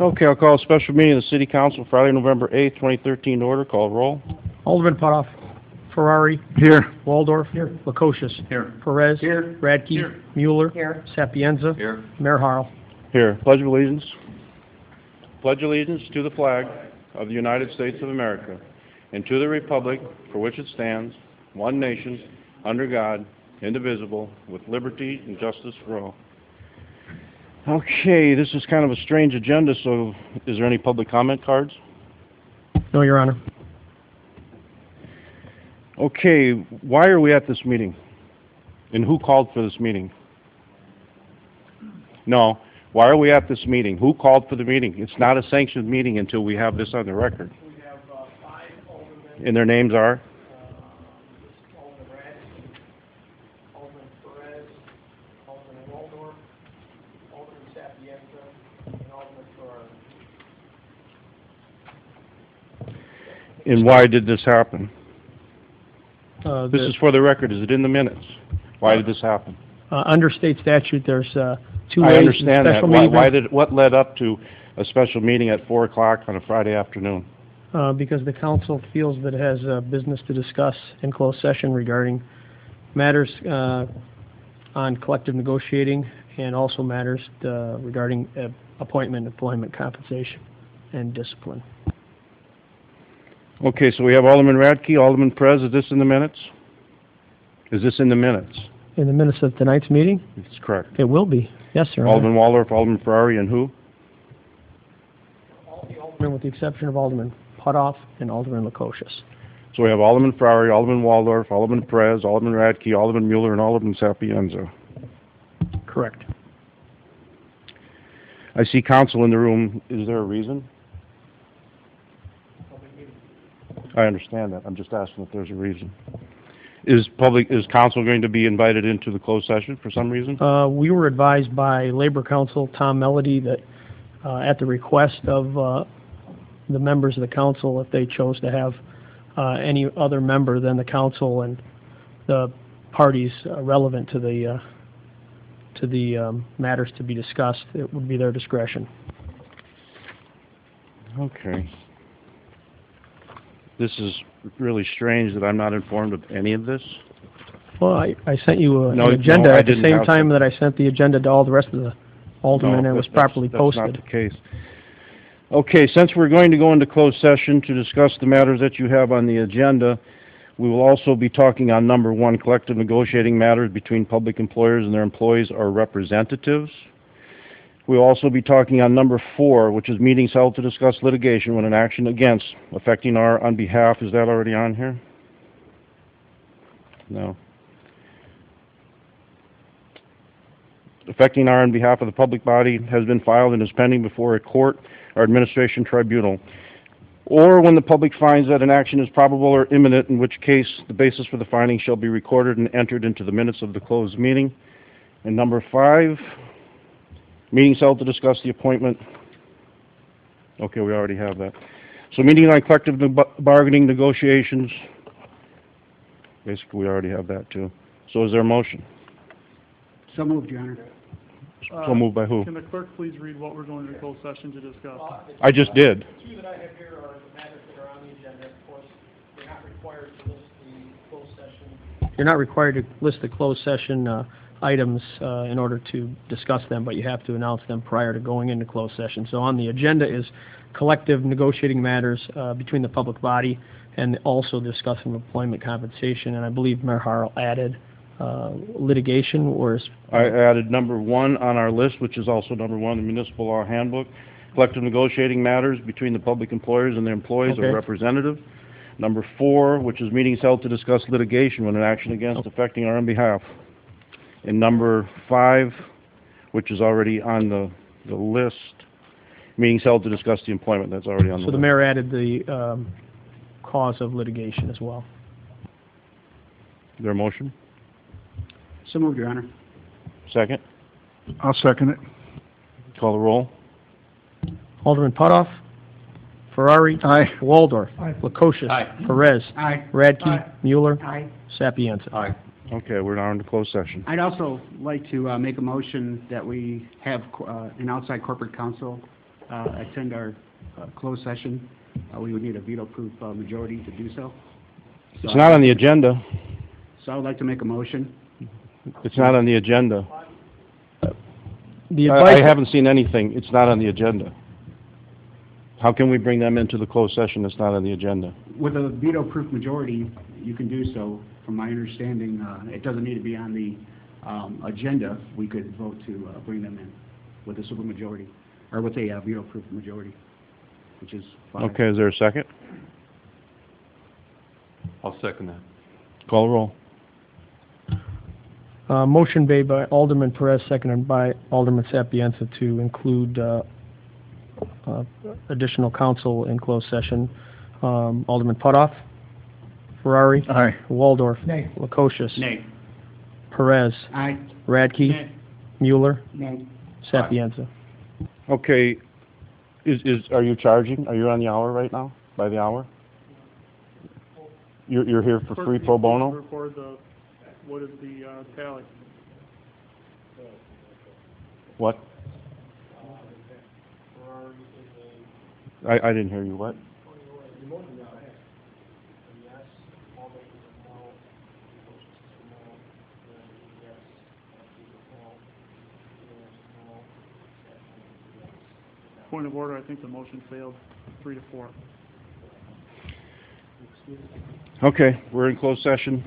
Okay, I'll call a special meeting of the City Council Friday, November 8th, 2013 to order. Call roll. Alderman Putoff. Ferrari. Here. Waldorf. Here. Lukosius. Here. Perez. Here. Radke. Here. Mueller. Here. Sapienza. Here. Mayor Harrell. Here. Pledge of allegiance. Pledge allegiance to the flag of the United States of America and to the republic for which it stands, one nation, under God, indivisible, with liberty and justice for all. Okay, this is kind of a strange agenda, so is there any public comment cards? No, Your Honor. Okay, why are we at this meeting? And who called for this meeting? No, why are we at this meeting? Who called for the meeting? It's not a sanctioned meeting until we have this on the record. We have 5 aldermen. And their names are? Alderman Radke, Alderman Perez, Alderman Waldorf, Alderman Sapienza, and Alderman Ferrari. And why did this happen? This is for the record. Is it in the minutes? Why did this happen? Under state statute, there's 2 ways. I understand that. Special meeting. What led up to a special meeting at 4 o'clock on a Friday afternoon? Because the council feels that it has business to discuss in closed session regarding matters on collective negotiating and also matters regarding appointment, employment, compensation, and discipline. Okay, so we have Alderman Radke, Alderman Perez. Is this in the minutes? Is this in the minutes? In the minutes of tonight's meeting? It's correct. It will be. Yes, sir. Alderman Waldorf, Alderman Ferrari, and who? All the aldermen with the exception of Alderman Putoff and Alderman Lukosius. So we have Alderman Ferrari, Alderman Waldorf, Alderman Perez, Alderman Radke, Alderman Mueller, and Alderman Sapienza. Correct. I see council in the room. Is there a reason? I understand that. I'm just asking if there's a reason. Is council going to be invited into the closed session for some reason? We were advised by Labor Counsel Tom Melody that at the request of the members of the council, if they chose to have any other member than the council and the parties relevant to the matters to be discussed, it would be their discretion. Okay. This is really strange that I'm not informed of any of this. Well, I sent you an agenda at the same time that I sent the agenda to all the rest of the aldermen, and it was properly posted. That's not the case. Okay, since we're going to go into closed session to discuss the matters that you have on the agenda, we will also be talking on number 1, collective negotiating matters between public employers and their employees or representatives. We'll also be talking on number 4, which is meetings held to discuss litigation when an action against affecting our on behalf. Is that already on here? No. Affecting our on behalf of the public body has been filed and is pending before a court or administration tribunal. Or when the public finds that an action is probable or imminent, in which case the basis for the finding shall be recorded and entered into the minutes of the closed meeting. And number 5, meetings held to discuss the appointment. Okay, we already have that. So meeting on collective bargaining negotiations. Basically, we already have that too. So is there a motion? So moved, Your Honor. So moved by who? Can the clerk please read what we're going to closed session to discuss? I just did. The 2 that I have here are the matters that are on the agenda. Of course, you're not required to list the closed session. You're not required to list the closed session items in order to discuss them, but you have to announce them prior to going into closed session. So on the agenda is collective negotiating matters between the public body and also discussing employment compensation. And I believe Mayor Harrell added litigation, or I added number 1 on our list, which is also number 1 in the municipal law handbook. Collective negotiating matters between the public employers and their employees or representative. Number 4, which is meetings held to discuss litigation when an action against affecting our on behalf. And number 5, which is already on the list, meetings held to discuss the employment. That's already on the list. So the mayor added the cause of litigation as well. Is there a motion? So moved, Your Honor. Second? I'll second it. Call the roll. Alderman Putoff. Ferrari. Aye. Waldorf. Aye. Lukosius. Aye. Perez. Aye. Radke. Aye. Mueller. Aye. Sapienza. Aye. Okay, we're now into closed session. I'd also like to make a motion that we have an outside corporate counsel attend our closed session, we would need a veto-proof majority to do so. It's not on the agenda. So I would like to make a motion. It's not on the agenda. The I advice, haven't seen anything. It's not on the agenda. How can we bring them into the closed session that's not on the agenda? With a veto-proof majority, you can do so. From my understanding, it doesn't need to be on the agenda. We could vote to bring them in with a supermajority, or with a veto-proof majority, which is fine. Okay, is there a second? I'll second that. Call roll. motion made by Alderman Perez, seconded by Alderman Sapienza to include additional counsel in closed session. Alderman Putoff? Ferrari? Aye. Waldorf? Nay. Lukosius? Nay. Perez? Aye. Radke? Nay. Mueller? Nay. Sapienza? Okay, are you charging? Are you on the hour right now? By the hour? You're here for free pro bono? Record what is the tally? What? I didn't hear you. What? Point of order, I think the motion failed, 3-4. Okay, we're in closed session.